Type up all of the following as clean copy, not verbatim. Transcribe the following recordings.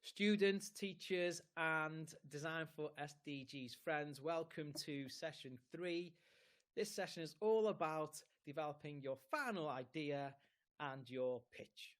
Students, teachers, and Design4SDGs friends, welcome to session 3. This session is all about developing your final idea and your pitch.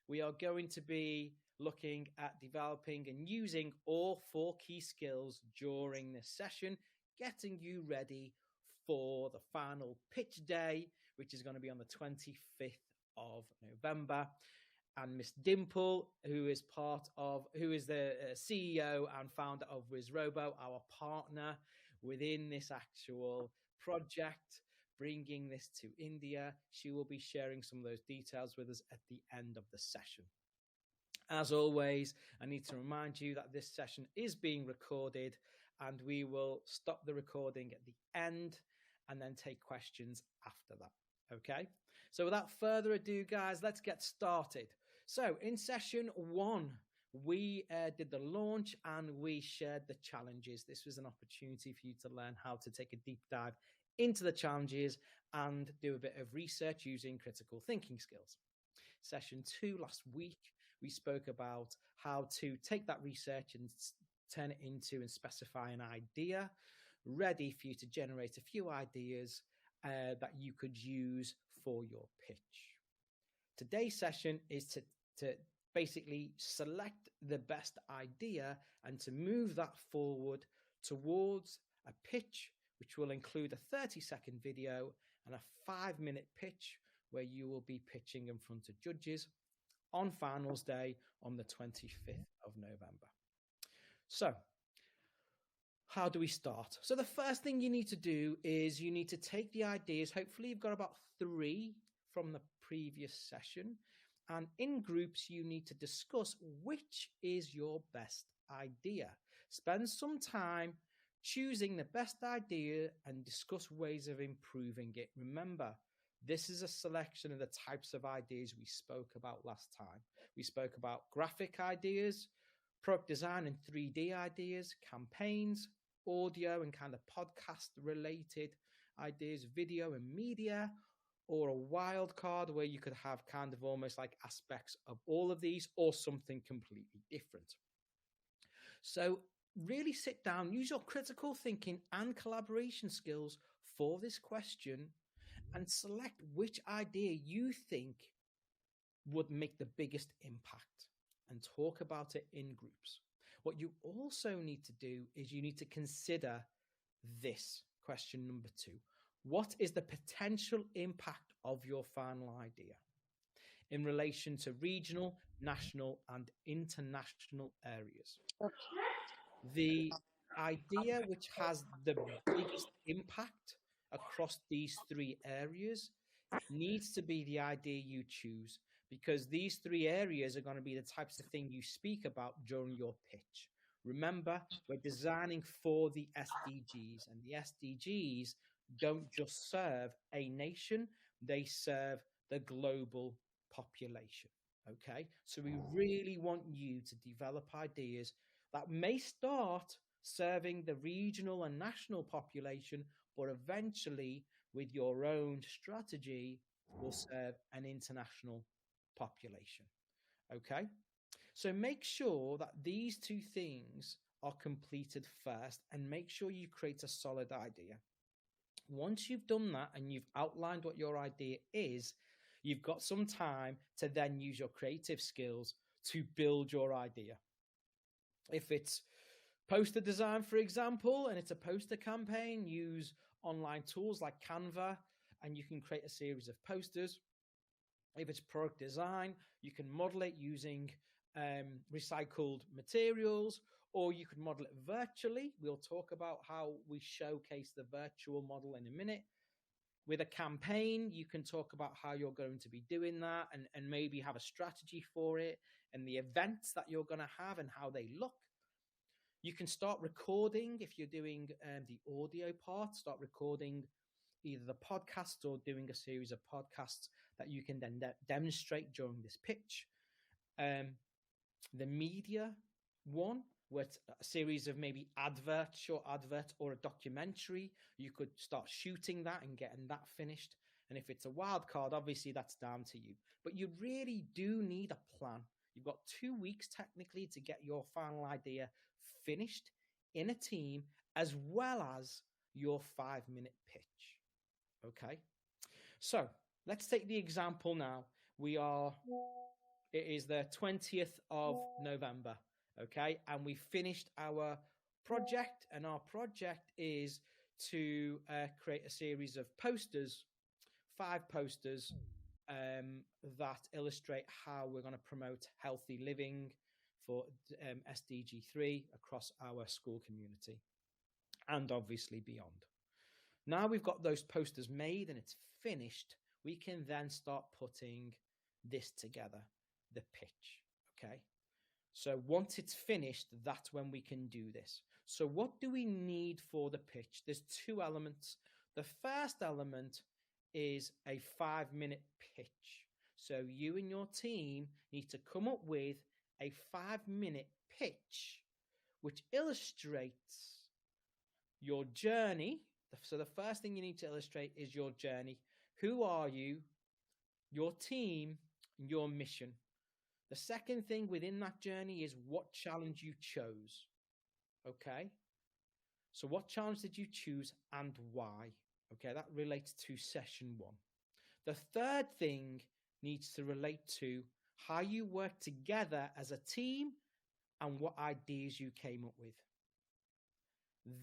We are going to be looking at developing and using all 4 key skills during this session, getting you ready for the final pitch day, which is going to be on the 25th of November. And Miss Dimple, who is the CEO and founder of WHIZROBO, our partner within this actual project, bringing this to India. She will be sharing some of those details with us at the end of the session. As always, I need to remind you that this session is being recorded, and we will stop the recording at the end and then take questions after that. Okay? So without further ado, guys, let's get started. So in session 1, we did the launch and we shared the challenges. This was an opportunity for you to learn how to take a deep dive into the challenges and do a bit of research using critical thinking skills. Session 2 last week, we spoke about how to take that research and turn it into and specify an idea, ready for you to generate a few ideas that you could use for your pitch. Today's session is to basically select the best idea and to move that forward towards a pitch, which will include a 30-second video and a 5-minute pitch where you will be pitching in front of judges on finals day on the 25th of November. So how do we start? So the first thing you need to do is you need to take the ideas. Hopefully you've got about 3 from the previous session. And in groups, you need to discuss which is your best idea. Spend some time choosing the best idea and discuss ways of improving it. Remember, this is a selection of the types of ideas we spoke about last time. We spoke about graphic ideas, product design and 3D ideas, campaigns, audio and kind of podcast related ideas, video and media, or a wild card where you could have kind of almost like aspects of all of these or something completely different. So really sit down, use your critical thinking and collaboration skills for this question and select which idea you think would make the biggest impact and talk about it in groups. What you also need to do is you need to consider this question number 2. What is the potential impact of your final idea in relation to regional, national, and international areas? The idea which has the biggest impact across these 3 areas needs to be the idea you choose, because these 3 areas are going to be the types of thing you speak about during your pitch. Remember, we're designing for the SDGs, and the SDGs don't just serve a nation, they serve the global population. Okay, so we really want you to develop ideas that may start serving the regional and national population, but eventually with your own strategy will serve an international population. Okay, so make sure that these 2 things are completed first and make sure you create a solid idea. Once you've done that and you've outlined what your idea is, you've got some time to then use your creative skills to build your idea. If it's poster design, for example, and it's a poster campaign, use online tools like Canva and you can create a series of posters. If it's product design, you can model it using recycled materials, or you could model it virtually. We'll talk about how we showcase the virtual model in a minute. With a campaign, you can talk about how you're going to be doing that and maybe have a strategy for it and the events that you're going to have and how they look. You can start recording if you're doing the audio part, start recording either the podcast or doing a series of podcasts that you can then demonstrate during this pitch. The media one, with a series of maybe short advert or a documentary, you could start shooting that and getting that finished. And if it's a wild card, obviously that's down to you. But you really do need a plan. You've got 2 weeks technically to get your final idea finished in a team, as well as your 5-minute pitch. Okay. So let's take the example now. It is the 20th of November. Okay. And we finished our project, and our project is to create a series of posters, 5 posters that illustrate how we're going to promote healthy living for SDG 3 across our school community and obviously beyond. Now we've got those posters made and it's finished, we can then start putting this together, the pitch. Okay. So once it's finished, that's when we can do this. So what do we need for the pitch? There's 2 elements. The first element is a 5-minute pitch. So you and your team need to come up with a 5-minute pitch which illustrates your journey. So the first thing you need to illustrate is your journey. Who are you, your team, your mission? The second thing within that journey is what challenge you chose. Okay. So what challenge did you choose and why? Okay, that relates to session 1. The third thing needs to relate to how you work together as a team and what ideas you came up with.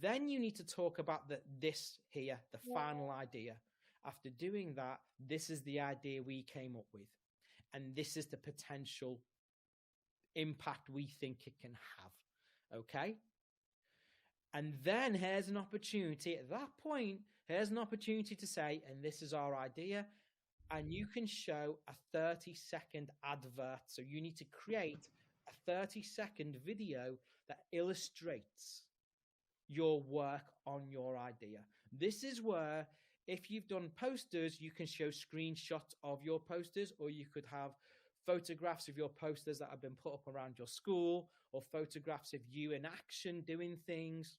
Then you need to talk about this here, the final idea. After doing that, this is the idea we came up with. And this is the potential impact we think it can have. Okay? And then here's an opportunity. At that point, here's an opportunity to say, and this is our idea. And you can show a 30-second advert. So you need to create a 30-second video that illustrates your work on your idea. This is where, if you've done posters, you can show screenshots of your posters, or you could have photographs of your posters that have been put up around your school, or photographs of you in action doing things,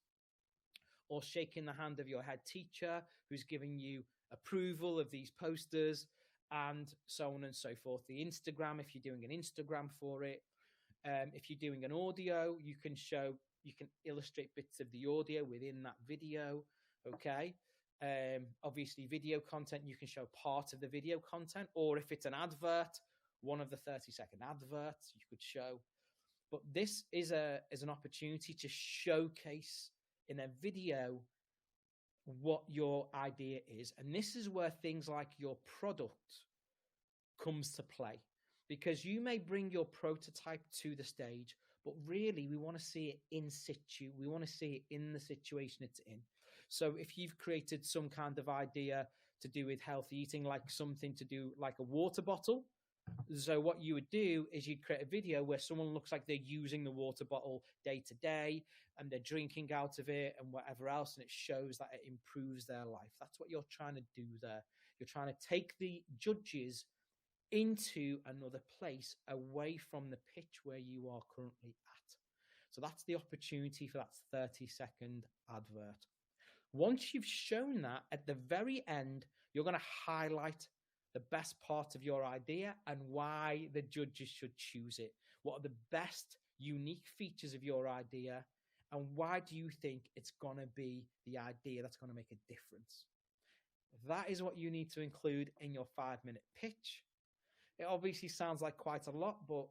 or shaking the hand of your head teacher who's giving you approval of these posters, and so on and so forth. The Instagram, if you're doing an Instagram for it. If you're doing an audio, you can illustrate bits of the audio within that video. Okay. Obviously video content, you can show part of the video content, or if it's an advert, one of the 30-second adverts you could show. But this is an opportunity to showcase in a video what your idea is. And this is where things like your product comes to play, because you may bring your prototype to the stage, but really we want to see it in situ. We want to see it in the situation it's in. So if you've created some kind of idea to do with healthy eating, like something to do like a water bottle, so what you would do is you'd create a video where someone looks like they're using the water bottle day to day and they're drinking out of it and whatever else, and it shows that it improves their life. That's what you're trying to do there. You're trying to take the judges into another place away from the pitch where you are currently at. So that's the opportunity for that 30-second advert. Once you've shown that, at the very end, you're going to highlight the best part of your idea and why the judges should choose it. What are the best unique features of your idea, and why do you think it's going to be the idea that's going to make a difference? That is what you need to include in your 5-minute pitch. It obviously sounds like quite a lot, but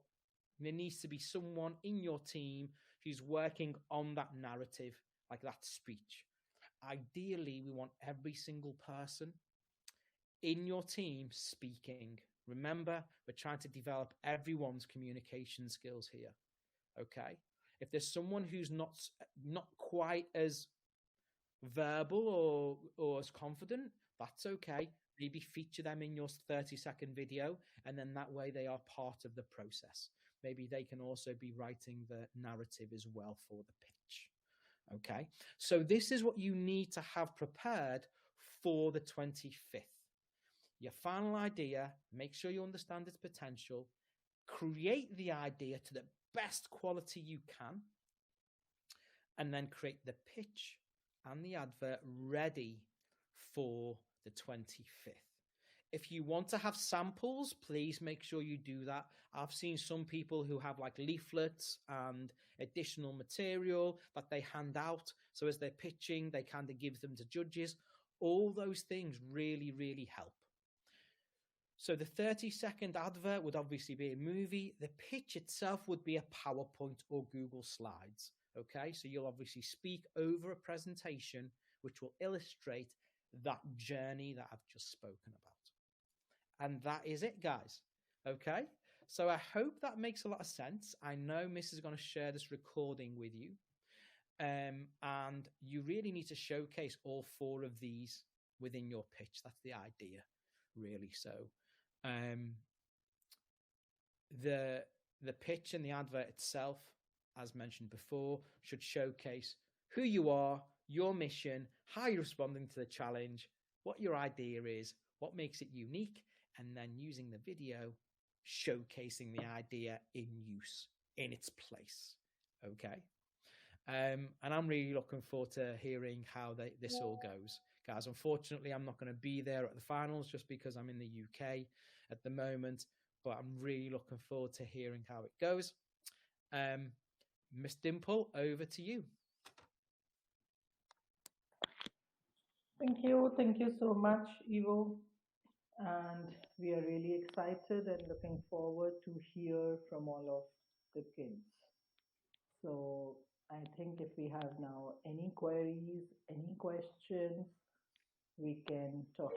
there needs to be someone in your team who's working on that narrative, like that speech. Ideally, we want every single person in your team speaking. Remember, we're trying to develop everyone's communication skills here. Okay. If there's someone who's not quite as verbal or as confident, that's okay. Maybe feature them in your 30-second video, and then that way they are part of the process. Maybe they can also be writing the narrative as well for the pitch. Okay. So this is what you need to have prepared for the 25th. Your final idea, make sure you understand its potential, create the idea to the best quality you can, and then create the pitch and the advert ready for the 25th. If you want to have samples, please make sure you do that. I've seen some people who have like leaflets and additional material that they hand out. So as they're pitching, they kind of give them to judges. All those things really, really help. So the 30-second advert would obviously be a movie. The pitch itself would be a PowerPoint or Google Slides. Okay, so you'll obviously speak over a presentation which will illustrate that journey that I've just spoken about. And that is it, guys. Okay, so I hope that makes a lot of sense. I know Miss is going to share this recording with you. And you really need to showcase all four of these within your pitch. That's the idea, really. So the pitch and the advert itself, as mentioned before, should showcase who you are, your mission, how you're responding to the challenge, what your idea is, what makes it unique, and then using the video, showcasing the idea in use, in its place. Okay. And I'm really looking forward to hearing how this all goes. Guys, unfortunately, I'm not going to be there at the finals just because I'm in the UK at the moment, but I'm really looking forward to hearing how it goes. Miss Dimple, over to you. Thank you so much, Ivo. And we are really excited and looking forward to hear from all of the kids. So I think if we have now any queries, any questions, we can talk